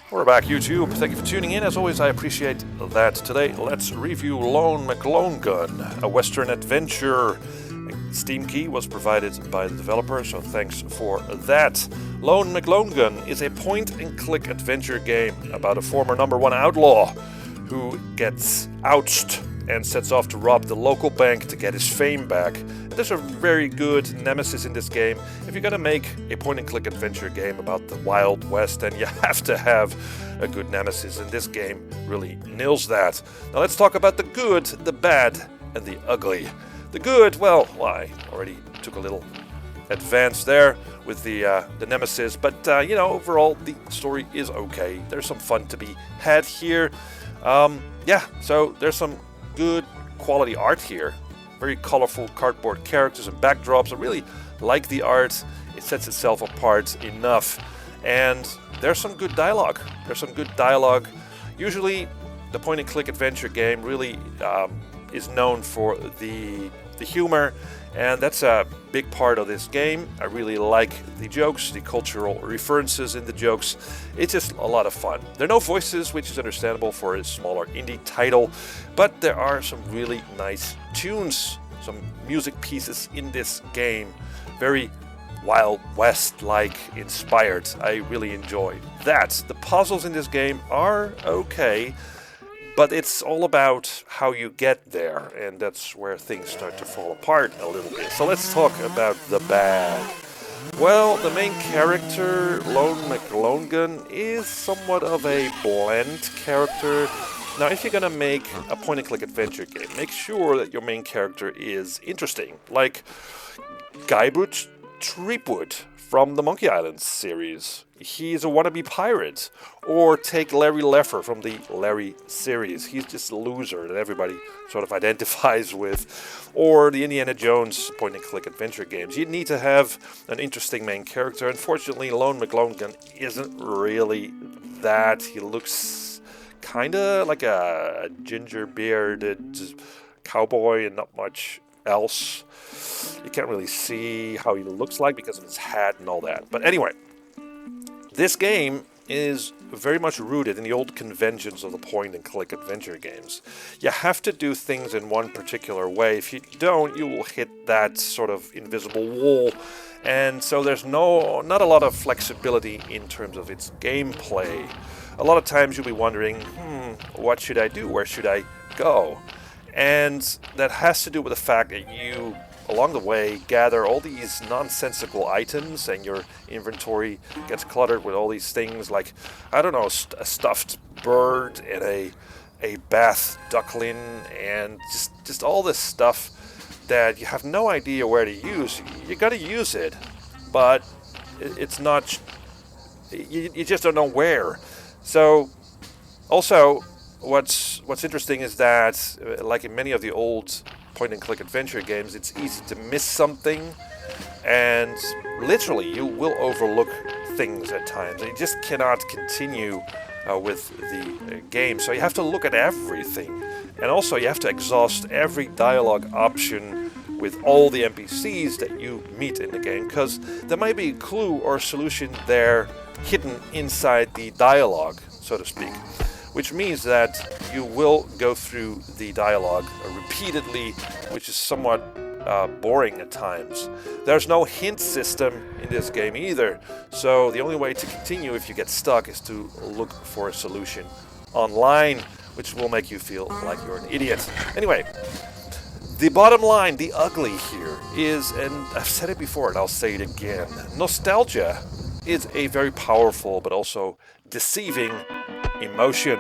We're back, YouTube. Thank you for tuning in. As always, I appreciate that. Today, let's review Lone McLonegan, a Western adventure. Steam key was provided by the developer, so thanks for that. Lone McLonegan is a point-and-click adventure game about a former #1 outlaw who gets ouched and sets off to rob the local bank to get his fame back. And there's a very good nemesis in this game. If you're gonna make a point-and-click adventure game about the Wild West, then you have to have a good nemesis, and this game really nails that. Now let's talk about the good, the bad, and the ugly. The good, well, I already took a little advance there with the nemesis, but overall the story is okay. There's some fun to be had here. So there's some good quality art here. Very colorful cardboard characters and backdrops. I really like the art. It sets itself apart enough. And there's some good dialogue. Usually the point-and-click adventure game really is known for the humor, and that's a big part of this game. I really like the jokes, the cultural references in the jokes. It's just a lot of fun. There are no voices, which is understandable for a smaller indie title, but there are some really nice tunes, some music pieces in this game. Very Wild West-like inspired. I really enjoy that. The puzzles in this game are okay, but it's all about how you get there, and that's where things start to fall apart a little bit. So let's talk about the bad. Well, the main character, Lone McLonegan, is somewhat of a bland character. Now, if you're gonna make a point-and-click adventure game, make sure that your main character is interesting, like Guybrush Threepwood from the Monkey Island series. He's a wannabe pirate. Or take Larry Leffer from the Larry series. He's just a loser that everybody sort of identifies with. Or the Indiana Jones point-and-click adventure games. You need to have an interesting main character. Unfortunately, Lone McLonegan isn't really that. He looks kinda like a ginger-bearded cowboy and not much else. You can't really see how he looks like because of his hat and all that. But anyway, this game is very much rooted in the old conventions of the point-and-click adventure games. You have to do things in one particular way. If you don't, you will hit that sort of invisible wall. And so there's not a lot of flexibility in terms of its gameplay. A lot of times you'll be wondering, what should I do? Where should I go? And that has to do with the fact that you, along the way, gather all these nonsensical items, and your inventory gets cluttered with all these things like, I don't know, a stuffed bird and a bath duckling, and just all this stuff that you have no idea where to use. You gotta use it, but it's not, you just don't know where. So, also, what's interesting is that, like in many of the old point-and-click adventure games, it's easy to miss something, and literally you will overlook things at times. You just cannot continue with the game, so you have to look at everything, and also you have to exhaust every dialogue option with all the NPCs that you meet in the game, because there might be a clue or a solution there hidden inside the dialogue, so to speak. Which means that you will go through the dialogue repeatedly, which is somewhat boring at times. There's no hint system in this game either, so the only way to continue if you get stuck is to look for a solution online, which will make you feel like you're an idiot. Anyway, the bottom line, the ugly here is, and I've said it before and I'll say it again, nostalgia is a very powerful but also deceiving emotion.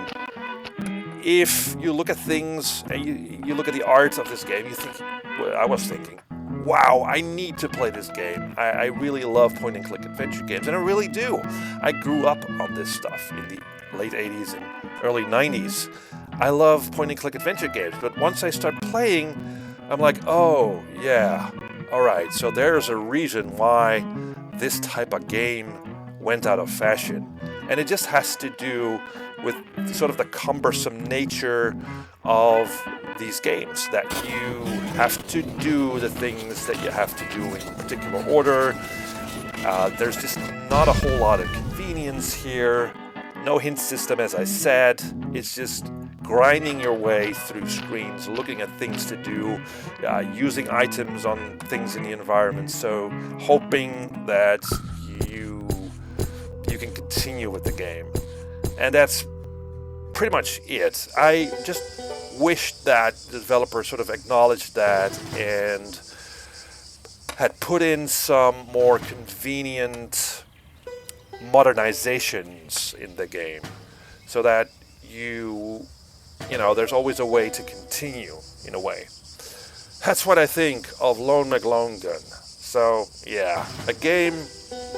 If you look at things and you look at the art of this game, you think, well, I was thinking, wow, I need to play this game. I really love point-and-click adventure games, and I really do. I grew up on this stuff in the late 80s and early 90s. I love point-and-click adventure games, but once I start playing, I'm like, oh, yeah, alright, so there's a reason why this type of game went out of fashion. And it just has to do with sort of the cumbersome nature of these games, that you have to do the things that you have to do in particular order. There's just not a whole lot of convenience here. No hint system, as I said. It's just grinding your way through screens, looking at things to do, using items on things in the environment. So hoping that you can continue with the game. And that's pretty much it. I just wish that the developer sort of acknowledged that and had put in some more convenient modernizations in the game so that there's always a way to continue in a way. That's what I think of Lone McLonegan. So yeah, a game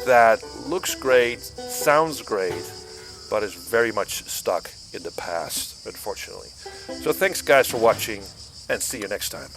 that looks great, sounds great, but is very much stuck in the past, unfortunately. So thanks guys for watching, and see you next time.